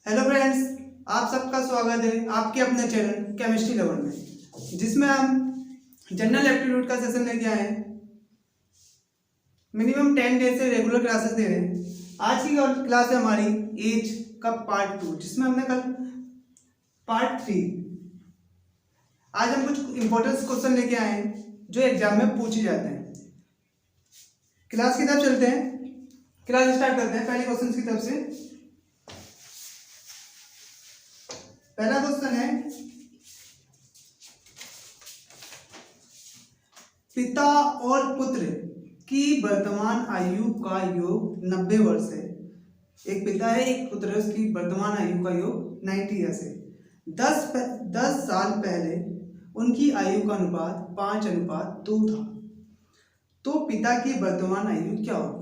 Hello friends, आप सबका स्वागत है आपके अपने चैनल केमिस्ट्री लवर में, जिसमें हम जनरल एप्टीट्यूड का सेशन लेके आए हैं। मिनिमम 10 डेज से रेगुलर क्लासेस दे रहे हैं। आज की क्लास है हमारी एज का पार्ट 2, जिसमें हमने कल पार्ट 3। आज हम कुछ इंपॉर्टेंट क्वेश्चन लेके आए हैं जो एग्जाम में पूछे जाते हैं। क्लास की तरफ चलते हैं, क्लास स्टार्ट करते हैं पहले क्वेश्चन की तरफ से। पहला क्वेश्चन है, पिता और पुत्र की वर्तमान आयु का योग 90 वर्ष है। एक पिता है, एक पुत्र है, उसकी वर्तमान आयु का योग 90 ईयर्स है। 10 साल पहले उनकी आयु का अनुपात 5:2 था। तो पिता की वर्तमान आयु क्या होगी?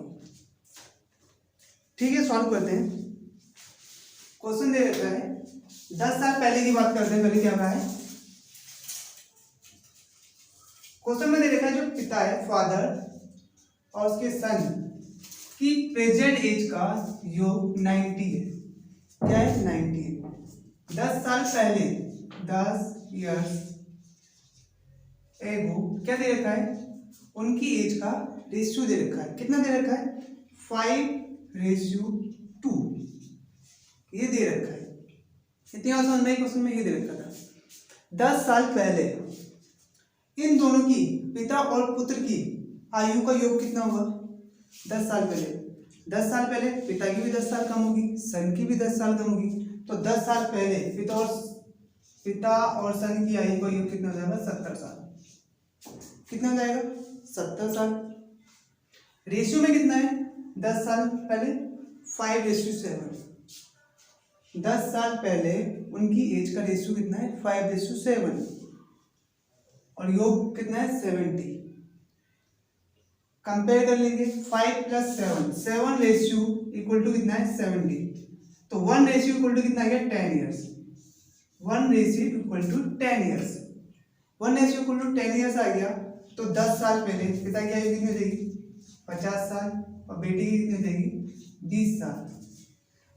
ठीक है, सॉल्व करते हैं। क्वेश्चन दे रखा है 10 साल पहले की बात करते हैं। पहले क्या कहा है क्वेश्चन में? दे रखा है जो पिता है, फादर, और उसके सन की प्रेजेंट एज का योग 90 है। क्या है? 90 है। 10 साल पहले, 10 इयर्स एगो क्या दे रखा है? उनकी एज का रेशियो दे रखा है। कितना दे रखा है? 5:2 ये दे रखा है। इतनी आसान नहीं, क्वेश्चन में ये दे रखा था। 10 साल पहले इन दोनों की, पिता और पुत्र की आयु का योग कितना होगा? 10 साल पहले, 10 साल पहले पिता की भी 10 साल कम होगी, सन की भी 10 साल कम होगी। तो 10 साल पहले पिता और सन की आयु का योग कितना हो जाएगा? 70 साल। कितना हो जाएगा? 70 साल। रेशियो में कितना है? 10 साल पहले 5:7। 10 साल पहले उनकी एज का रेशियो कितना है? 5:7। और योग कितना है? 70। कंपेयर कर लेंगे 5 + 7, 7 रेशियो इक्वल टू कितना है? 70। तो 1 रेशियो इक्वल टू कितना आ गया? 10 years. 1 ratio equal to 10 years. 1 ratio equal to 10 years आ गया। तो 10 साल पहले पिता की आयु कितनी हो जाएगी? 50 साल। और बेटी की कितनी हो जाएगी? 20 साल।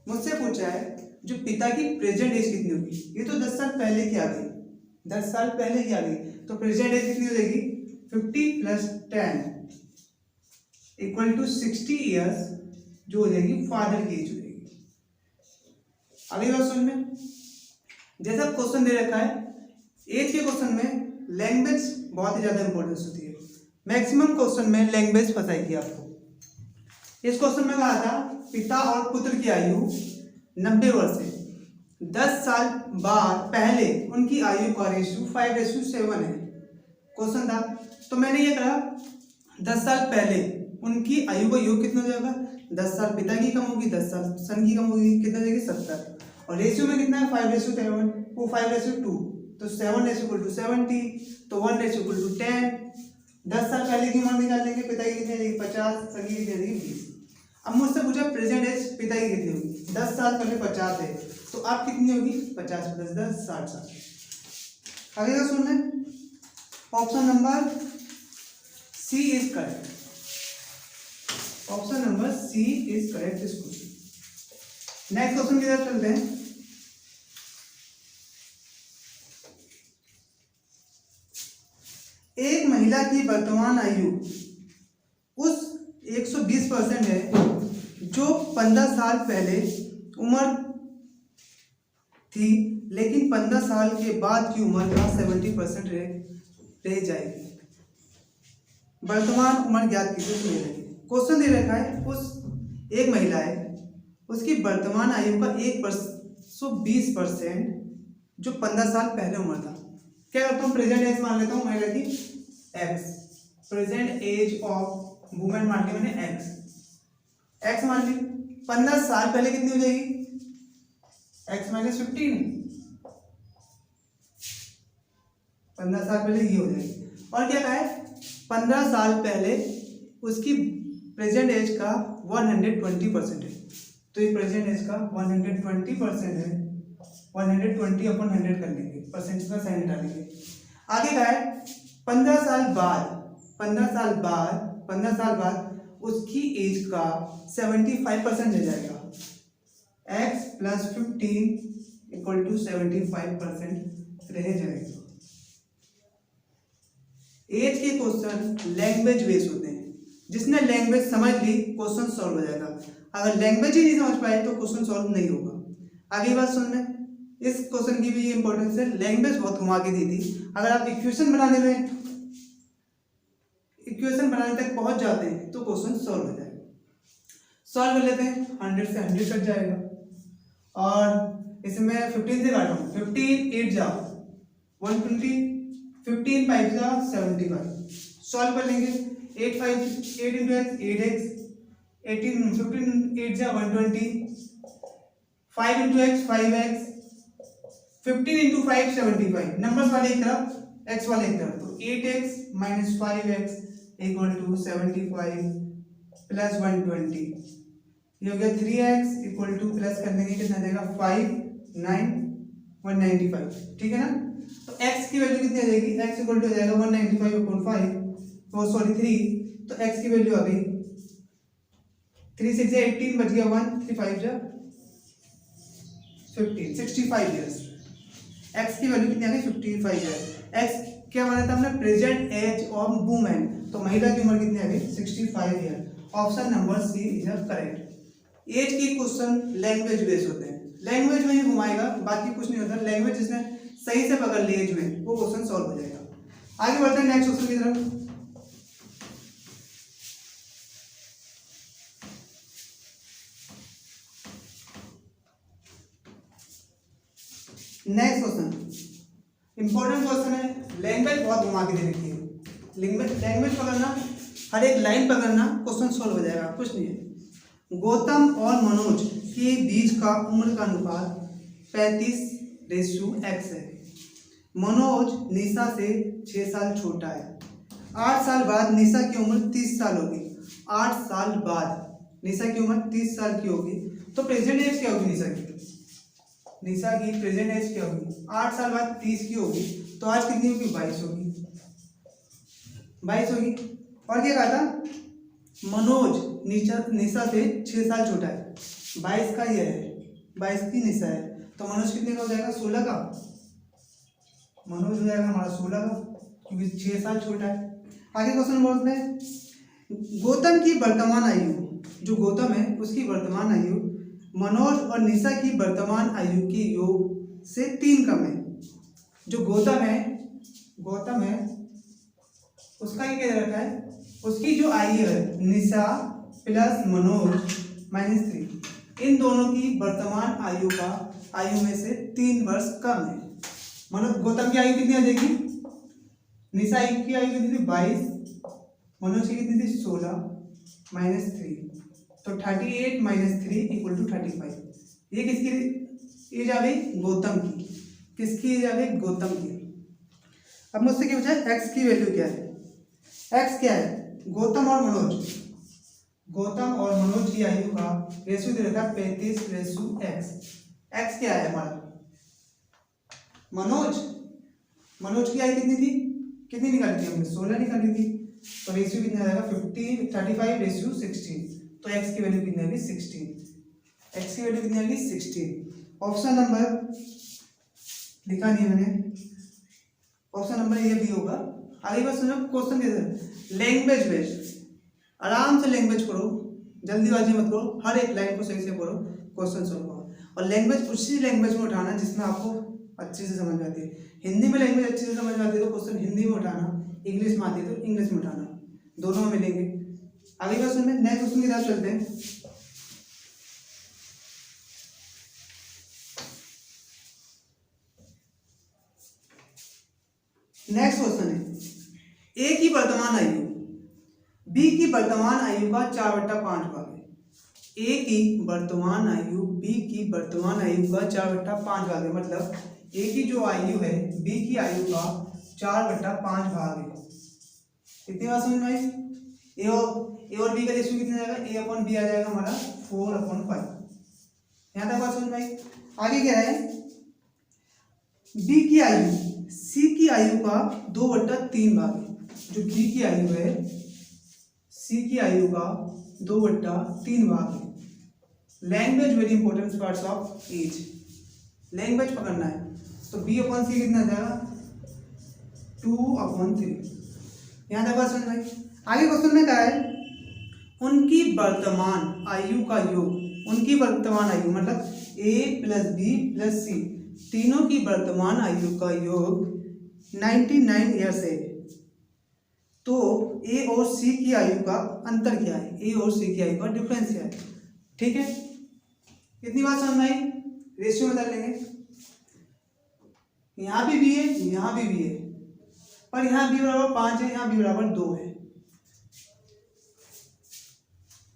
मुझसे पूछा है जो पिता की प्रेजेंट एज कितनी होगी? ये तो 10 साल पहले की आ गई, 10 साल पहले की आ गई। तो प्रेजेंट एज कितनी हो जाएगी? 50 + 10 = 60 ईयर्स, जो हो जाएगी फादर की एज हो जाएगी। अगली बात सुन में, जैसा क्वेश्चन दे रखा है, एज के क्वेश्चन में लैंग्वेज बहुत ही ज्यादा इंपॉर्टेंस होती है। मैक्सिमम क्वेश्चन में लैंग्वेज फंसाएगी आपको। इस क्वेश्चन में कहा था पिता और पुत्र की आयु 90 वर्ष है। 10 साल बाद पहले उनकी आयु का रेशियो 5:7 है। क्वेश्चन था, तो मैंने ये कहा 10 साल पहले उनकी आयु का योग कितना हो जाएगा? 10 साल पिता की कम होगी, 10 साल सन की कम होगी, कितना हो जाएगी? 70। और रेशियो में कितना है? 5:7, वो 5:2। तो 7 = 70। तो 1 = 10। 10 साल पहले की उम्र निकाल लेंगे, पिता की कितनी जाएगी? 50, सन की कितनी जाएगी? 20। अब मुझसे पूछा प्रेजेंट एज पिता की कितनी होगी? 10 साल पहले 50 है, तो आप कितनी होगी? 50 + 10 60 साल। आगे का सुनना, option number C is correct. Option number C is correct इस क्वेश्चन। नेक्स्ट क्वेश्चन की तरफ चलते हैं। एक महिला की वर्तमान आयु उस 120% है जो 15 साल पहले उम्र थी, लेकिन 15 साल के बाद की उम्र का 70% रह जाएगी। वर्तमान उम्र ज्ञात कीजिए। क्वेश्चन दे रखा है, उस एक महिला है, उसकी वर्तमान आयु का 120% जो 15 साल पहले उम्र था। क्या करता हूँ? प्रेजेंट एज मान लेता हूँ महिला की x, present age of women मान ली मैंने x मान ली। 15 साल पहले कितनी हो जाएगी? x - 15। 15 साल पहले ये हो जाएगी। और क्या कहा है? 15 साल पहले उसकी प्रेजेंट एज का 120% है। तो ये प्रेजेंट एज का 120% है। 120/100 कर लेंगे, परसेंटेज का साइन डालेंगे। आगे क्या है? 15 साल बाद उसकी एज का 75% रह जाएगा। x प्लस 15 इक्वल टू 75% रह जाएगा। एज के क्वेश्चन लैंग्वेज बेस्ड होते हैं, जिसने लैंग्वेज समझ ली क्वेश्चन सॉल्व हो जाएगा, अगर लैंग्वेज ही नहीं समझ पाए तो क्वेश्चन सॉल्व नहीं होगा। आगे बात सुन लें, इस क्वेश्चन की भी इंपॉर्टेंस है, लैंग्वेज बहुत घुमा के दी थी। अगर आप इक्वेशन बनाने तक पहुंच जाते हैं तो क्वेश्चन सॉल्व हो जाएगा। सॉल्व कर लेते हैं, 100 से 100 कट जाएगा और इसमें 15 से काटो, 15 8 जा 120, 15 5 जा 75। सॉल्व कर लेंगे, 8 into x 8x, 18 15 8 जा 120, 5 into x 5x, 15 into 5 75। Numbers वाले एक तरफ, x वाले एक तरफ, तो 8x minus 5x equal to 75 plus 120, ये हो गया 3x इक्वल टू, प्लस कर लेंगे कितना देगा 5 9 195, ठीक है ना। तो x की वैल्यू कितनी आ जाएगी, x इक्वल टू हो जाएगा 195/5, वो सॉरी 3, तो x की वैल्यू आ गई 3 6 18, बच गया 1, 3 5 जा 15, 65 ईयर्स। x की वैल्यू कितनी आ गई 55 ईयर्स। x क्या बना था हमने, प्रेजेंट एज ऑफ वुमेन, तो महिला की उम्र कितनी आ गई 65 year. Option number C is correct. Age के क्वेश्चन लैंग्वेज बेस्ड होते हैं, लैंग्वेज में ही घुमाएगा, बाकी कुछ नहीं होता। लैंग्वेज जिसने सही से पकड़ ली एज में, वो क्वेश्चन सॉल्व हो जाएगा। आगे बढ़ते हैं नेक्स्ट क्वेश्चन की तरफ। नेक्स्ट क्वेश्चन इंपॉर्टेंट क्वेश्चन है, लैंग्वेज बहुत घुमा के दे रखी है। लैंग्वेज पकड़ना, हर एक लाइन पकड़ना, क्वेश्चन सॉल्व हो जाएगा, कुछ नहीं है। गौतम और मनोज के बीच का उम्र का अनुपात 35:x है। मनोज निशा से 6 साल छोटा है। 8 साल बाद निशा की उम्र 30 साल होगी। 8 साल बाद निशा की उम्र 30 साल की होगी, तो प्रेजेंट एज क्या होगी निशा की? निशा की प्रेजेंट एज क्या होगी? 8 साल बाद 30 की होगी, तो आज कितनी होगी? 22 होगी, 22 होगी। और क्या कहा था, मनोज निशा से 6 साल छोटा है, 22 का ये है, 22 की निशा है, तो मनोज कितने का हो जाएगा? 16 का। मनोज हो जाएगा हमारा 16 का, क्योंकि 6 साल छोटा है। आगे क्वेश्चन बोलते हैं, गौतम की वर्तमान आयु, जो गौतम है उसकी वर्तमान आयु मनोज और निशा की वर्तमान आयु के योग से 3 कम है। जो गौतम है उसका ये क्या रखा है, उसकी जो आयु है निशा प्लस मनोज -3, इन दोनों की वर्तमान आयु में से 3 वर्ष कम है। मनोज गौतम की आयु कितनी आ जाएगी? निशा की आयु कितनी थी? 22, मनोज की कितनी थी? 16 -3, तो 38 - 3 इक्वल टू 35। ये किसकी एज आ गई? गौतम की। किसकी एज आ गई? गौतम की। अब मुझसे क्या पूछा है, एक्स की वैल्यू क्या है? एक्स क्या है? गौतम और मनोज की आयु का रेशियो दे रखा है 35:x। एक्स क्या है हमारा? मनोज की आयु कितनी थी? कितनी निकाली थी हमने? 16 निकाली थी, तो रेशियो कितना आएगा? 35:16, तो x की वैल्यू कितनी आएगी? 16। x की वैल्यू कितनी आएगी? 16। ऑप्शन नंबर लिखा नहीं है मैंने, ऑप्शन नंबर ये भी होगा। आगे बस सुनो, क्वेश्चन कैसे, लैंग्वेज बेस्ड, आराम से लैंग्वेज पढ़ो, जल्दीबाजी मत करो, हर एक लाइन को सही से पढ़ो, क्वेश्चन सॉल्व करो। और लैंग्वेज उसी लैंग्वेज में उठाना जिसमें आपको अच्छे से समझ में आती है। हिंदी में लैंग्वेज अच्छे से समझ में आती है तो क्वेश्चन हिंदी में उठाना, इंग्लिश में आती है तो इंग्लिश में उठाना, दोनों में मिलेंगे। आगे क्वेश्चन में नेक्स्ट क्वेश्चन की तरफ चलते हैं। नेक्स्ट क्वेश्चन है, ए की वर्तमान आयु बी की वर्तमान आयु का 4/5 भाग है। ए की वर्तमान आयु बी की वर्तमान आयु का 4/5 भाग है, मतलब ए की जो आयु है बी की आयु का 4/5 भाग है। कितनी बात समझ में आई? ए और बी का रेशियो कितना जाएगा? a/b आ जाएगा हमारा 4/5। यहाँ तक बात समझ में आई? आगे क्या है, बी की आयु सी की आयु का 2/3 भाग है। जो बी की आयु है सी की आयु का 2/3 भाग है, language very important parts of age, language पकड़ना है। तो बी अपॉन सी कितना जाएगा 2/3। यहाँ तक बात समझ में आई। आगे क्वेश्चन में क्या है, उनकी वर्तमान आयु का योग, उनकी वर्तमान आयु मतलब ए प्लस बी प्लस सी तीनों की वर्तमान आयु का योग 99 ईयर्स है। तो ए और सी की आयु का अंतर क्या है, ए और सी की आयु का डिफरेंस क्या है। ठीक है, कितनी बात समझ में आई। रेशियो बदल लेंगे, यहाँ भी है यहाँ भी है, पर यहाँ बी बराबर 5 है, यहाँ बी बराबर 2 है।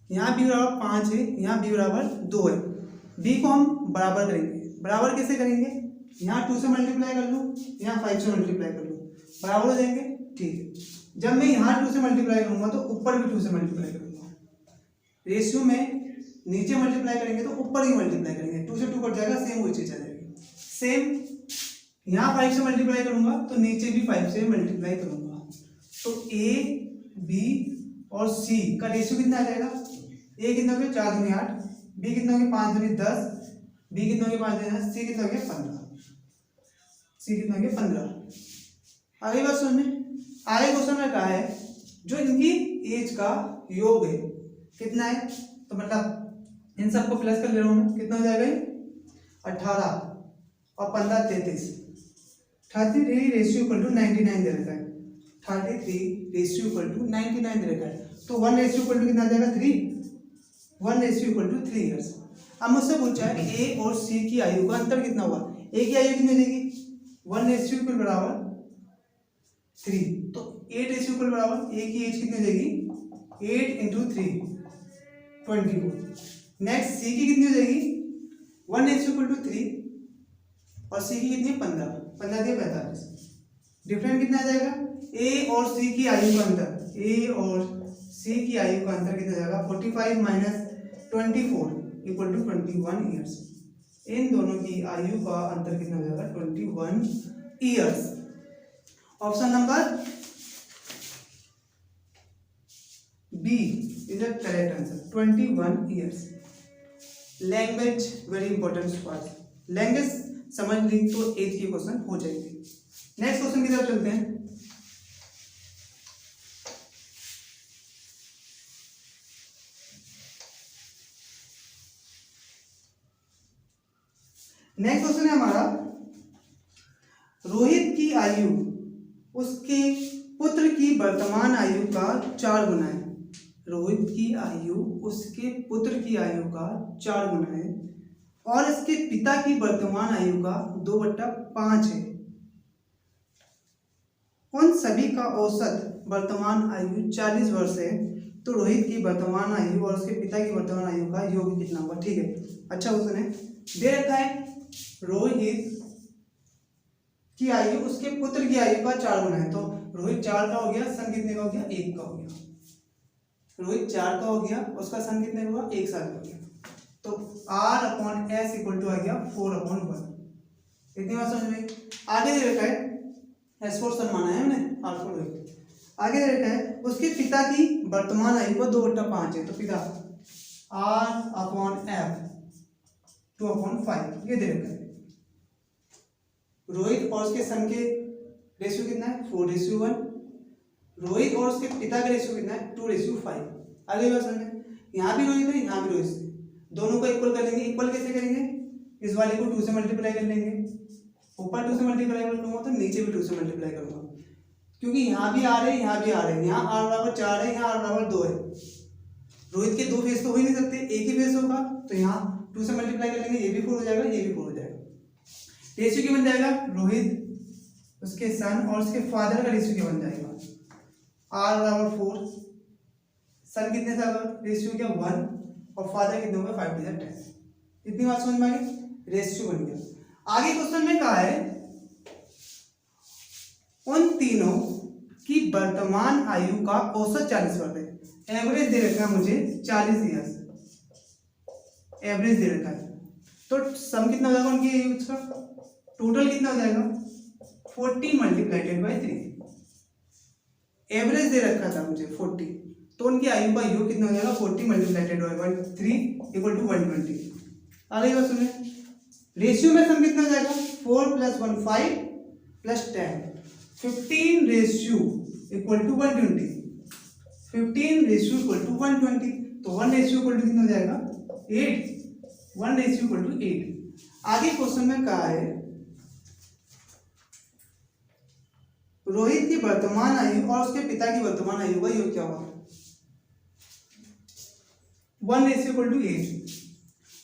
यहाँ बी बराबर 5 है, यहाँ बी बराबर 2 है। बी को हम बराबर करेंगे, बराबर कैसे करेंगे, यहाँ 2 से मल्टीप्लाई कर लूँ, यहाँ 5 से मल्टीप्लाई कर लूँ, बराबर हो जाएंगे। ठीक है, जब मैं यहाँ 2 से मल्टीप्लाई करूँगा तो ऊपर भी 2 से मल्टीप्लाई करूँगा। रेशियो में नीचे मल्टीप्लाई करेंगे तो ऊपर ही मल्टीप्लाई करेंगे, 2 से 2 कट जाएगा, सेम वही चीज आ जाएगी। सेम यहाँ 5 से मल्टीप्लाई करूँगा तो नीचे भी 5 से मल्टीप्लाई करूँगा। तो ए बी और सी का रेशियो कितना आ जाएगा, ए कितना हो गया 4 दूनी 8, बी कितना हो गया 5 दूनी 10, बी कितना हो गया 5 दूनी 10, सी कितना हो गया 15, सी कितना हो गया 15। आगे बात सुनने, आगे क्वेश्चन में कहा है जो इनकी एज का योग है कितना है, तो मतलब इन सबको प्लस कर ले रहा हूँ मैं, कितना हो जाएगा 18 और 15 33, 33 रेशियो इक्वल टू 99 दे रखा है, 33 रेशियो इक्वल टू 99 दे रखा है। तो 1 रेशियो इक्वल टू कितना आ जाएगा 3, 1 रेशियो इक्वल टू 3 ईयर्स। अब मुझसे पूछा है ए और सी की आयु का अंतर कितना हुआ, ए की आयु कितनी हो जाएगी 1 रेशियो इक्वल बराबर 3, तो 8 रेशियो इक्वल बराबर ए की एज कितनी हो जाएगी 8 इंटू 3 24। नेक्स्ट सी की कितनी हो जाएगी 1 रेशियो इक्वल टू 3 और सी की कितनी 15, 15 दिए 45। डिफरेंस कितना आ जाएगा, ए और सी की आयु का अंतर, ए और सी की आयु का अंतर कितना जाएगा 45 माइनस 24 इक्वल टू 21 ईयर्स। इन दोनों की आयु का अंतर कितना हो जाएगा 21 years. Option number B is the correct answer, 21 years. Language very important part, language समझ ली तो एज की क्वेश्चन हो जाएगी। नेक्स्ट क्वेश्चन की तरफ चलते हैं। नेक्स्ट क्वेश्चन है हमारा, रोहित की आयु उसके पुत्र की वर्तमान आयु का 4 गुना है। रोहित की आयु उसके पुत्र की आयु का 4 गुना है और इसके पिता की वर्तमान आयु का 2/5 है। उन सभी का औसत वर्तमान आयु 40 वर्ष है, तो रोहित की वर्तमान आयु और उसके पिता की वर्तमान आयु का योग कितना होगा। ठीक है, अच्छा क्वेश्चन है, दे रखा है रोहित की आयु उसके पुत्र की आयु का 4 गुना है। तो रोहित 4 का हो गया, सन कितने का हो गया 1 का हो गया। रोहित 4 का हो गया, उसका सन कितने का हुआ 1 साल का हो गया। तो R/S इक्वल टू आ गया 4/1। इतनी बात समझ में। आगे दे रखा है S फोर सन माना है हमने, R4 रोहित। आगे दे रखा है उसके पिता की वर्तमान आयु का 2/5 है, तो पिता R/F 2/5 ये दे रखा है। रोहित और उसके सन के रेशियो कितना है 4:1। रोहित और उसके पिता का रेशियो कितना है 2:5। आगे बात समझ में, यहाँ भी रोहित है यहाँ भी रोहित है, दोनों को इक्वल कर लेंगे। इक्वल कैसे करेंगे, इस वाले को 2 से मल्टीप्लाई कर लेंगे, ऊपर 2 से मल्टीप्लाई करूंगा तो नीचे भी 2 से मल्टीप्लाई करूंगा, क्योंकि यहाँ भी आ रहे हैं यहाँ भी आ रहे हैं। यहाँ R/4 है, यहाँ R/2 है। रोहित के 2 फेस तो हो ही नहीं सकते, एक ही फेस होगा, तो यहाँ 2 से मल्टीप्लाई कर लेंगे, ये भी 4 हो जाएगा, ये भी 4 हो जाएगा। रेशियो क्या बन जाएगा, रोहित उसके सन और उसके फादर का रेशियो क्या बन जाएगा R/4। सन कितने साल का रेशियो क्या 1 और फादर कितने होगा 5/10। इतनी बात समझ में आ गई, रेशियो बन गया। आगे क्वेश्चन में कहा है उन तीनों की वर्तमान आयु का औसत 40 वर्ष है। एवरेज दे रखा है मुझे 40 ईयर्स, एवरेज दे रखा है। तो सम कितना हो जाएगा उनकी एज का, टोटल कितना हो जाएगा 40 × 3। एवरेज दे रखा था मुझे 40, तो उनकी आयु का योग कितना हो जाएगा 40 मल्टीप्लाइटेड बाई 3 इक्वल टू 120। आगे बात सुनिए, रेशियो में सम कितना हो जाएगा 4 + 1 5 + 10 15 ratio equal to 120। 15 ratio equal to 120, तो 1 रेशियो इक्वल टू कितना हो जाएगा 8। 1 रेशियो इक्वल टू 8। आगे क्वेश्चन में कहा है रोहित की वर्तमान आयु और उसके पिता की वर्तमान आयु का योग क्या होगा। 1 रेशियो इक्वल टू 8,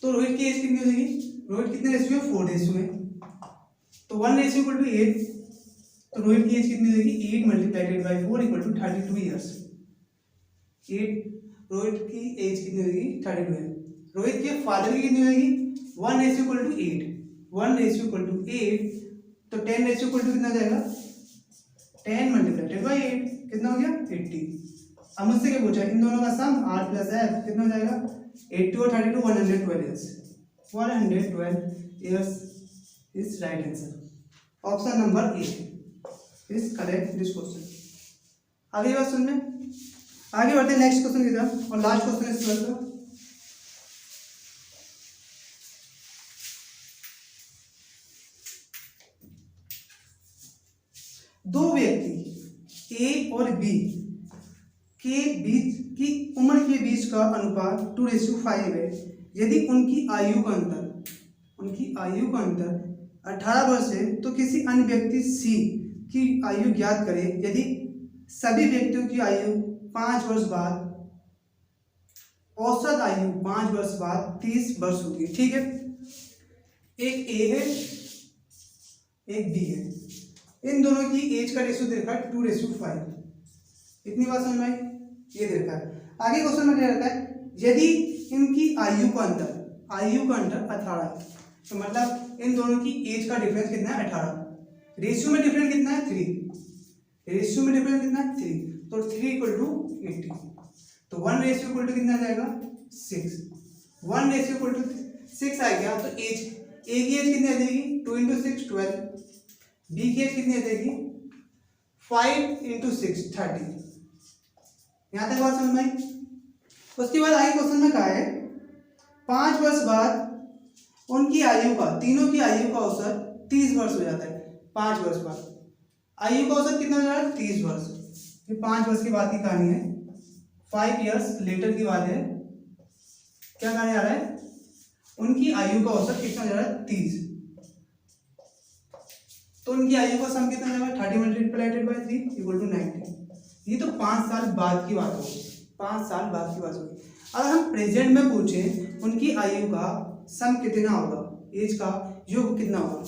तो रोहित की एज कितनी हो जाएगी, रोहित कितने रेशियो है 4 रेशियो है, तो 1 रेशियो इक्वल टू 8, तो रोहित की एज कितनी हो जाएगी 8 multiplied by 4 equal to 32 years. 8 Rohit की एज कितनी हो जाएगी 32 है। रोहित के फादर की कितनी हो जाएगी 1 ratio equal to 8, 1 ratio equal to 8, तो 10 रेशियो इक्वल टू कितना हो जाएगा 10 मल्टीप्लाइटेड बाई 8 कितना हो गया 80। अब मुझसे क्या पूछा, इन दोनों का सम r + f कितना हो जाएगा 80 और 32 112 years. 112 years is right answer. Option number A is correct this question. आगे बात सुनने, आगे बढ़ते हैं नेक्स्ट क्वेश्चन की तरफ और लास्ट क्वेश्चन इस क्लास का। दो व्यक्ति ए और बी के बीच की उम्र के बीच का अनुपात 2:5 है। यदि उनकी आयु का अंतर 18 वर्ष है तो किसी अन्य व्यक्ति सी की आयु ज्ञात करें। यदि सभी व्यक्तियों की आयु 5 वर्ष बाद, औसत आयु 5 वर्ष बाद 30 वर्ष होगी। ठीक है, एक ए है एक बी है, इन दोनों की एज का रेशियो दे रखा है 2:5। इतनी बात समझ में आई, ये दे रखा है। आगे क्वेश्चन में दे रखा है यदि इनकी आयु का अंतर 18 है, तो मतलब इन दोनों की एज का डिफरेंस कितना है 18। रेशियो में डिफरेंस कितना है 3, रेशियो में डिफरेंस कितना है 3, तो 3 इक्वल टू 80, तो 1 रेशियो इक्वल टू कितना आ जाएगा 6। 1 रेशियो इक्वल टू 6 आ गया, तो एज ए की एज कितनी आ जाएगी 2 × 6 12, बी की एज कितनी आ जाएगी 5 × 6 30। यहां तक बात समझ में आई। उसके बाद आगे क्वेश्चन में कहा है 5 वर्ष बाद उनकी आयु का, तीनों की आयु का औसत 30 वर्ष हो जाता है। 5 वर्ष बाद आयु का औसत कितना हो जा रहा है 30 वर्ष। ये 5 वर्ष की बात की कहानी है, 5 इयर्स लेटर की बात है। क्या कहने जा रहा है, उनकी आयु का औसत कितना हो जा रहा है 30, तो उनकी आयु का सम कितना हो जाएगा 30 मल्टीप्लाइटेड बाई 3 इक्वल टू 90। ये तो 5 साल बाद की बात होगी, 5 साल बाद की बात होगी। अगर हम प्रेजेंट में पूछें उनकी आयु का सम कितना होगा, एज का योग कितना होगा,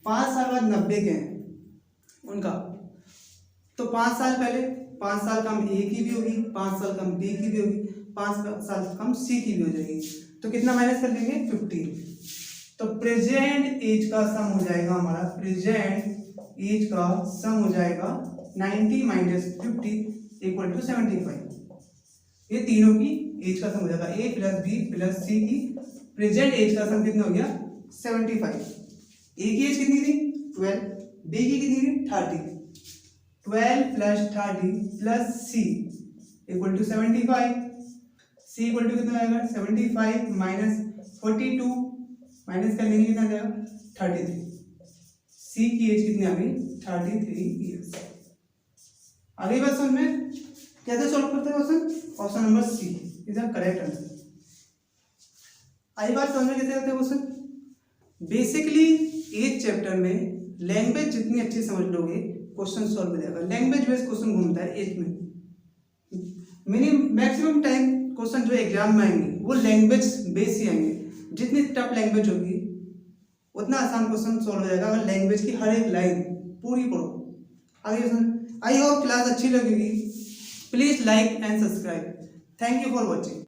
5 साल बाद 90 के हैं उनका, तो 5 साल पहले 5 साल कम ए की भी होगी, 5 साल कम बी की भी होगी, 5 साल कम सी की भी हो जाएगी, तो कितना माइनस कर लेंगे 15। तो प्रेजेंट एज का सम हो जाएगा हमारा, प्रेजेंट एज का सम हो जाएगा 90 - 50 इक्वल टू 75। ये तीनों की एज का सम हो जाएगा, ए प्लस बी प्लस सी की प्रेजेंट एज का सम कितना हो गया 75। ए की एज कितनी थी 12, बी की कितनी थी 30, 12 + 30 plus C equal to 75। C equal to कितना आएगा 75 - 42 माइनस कर लेंगे कितना जाएगा 33। सी की एज कितनी आ गई 33 ईयर्स। आगे बात समझ में, कैसे सॉल्व करते हैं question, option number C is the correct answer. आई बात समझ में कैसे करते हैं क्वेश्चन, बेसिकली एज चैप्टर में लैंग्वेज जितनी अच्छी समझ लोगे क्वेश्चन सॉल्व हो जाएगा। लैंग्वेज बेस्ड क्वेश्चन घूमता है एज में, मैक्सिमम टाइम क्वेश्चन जो एग्जाम में आएंगे वो लैंग्वेज बेस ही आएंगे। जितनी टफ लैंग्वेज होगी उतना आसान क्वेश्चन सॉल्व हो जाएगा अगर लैंग्वेज की हर एक लाइन पूरी पढ़ो। आगे आई होप क्लास अच्छी लगेगी। Please like and subscribe. Thank you for watching.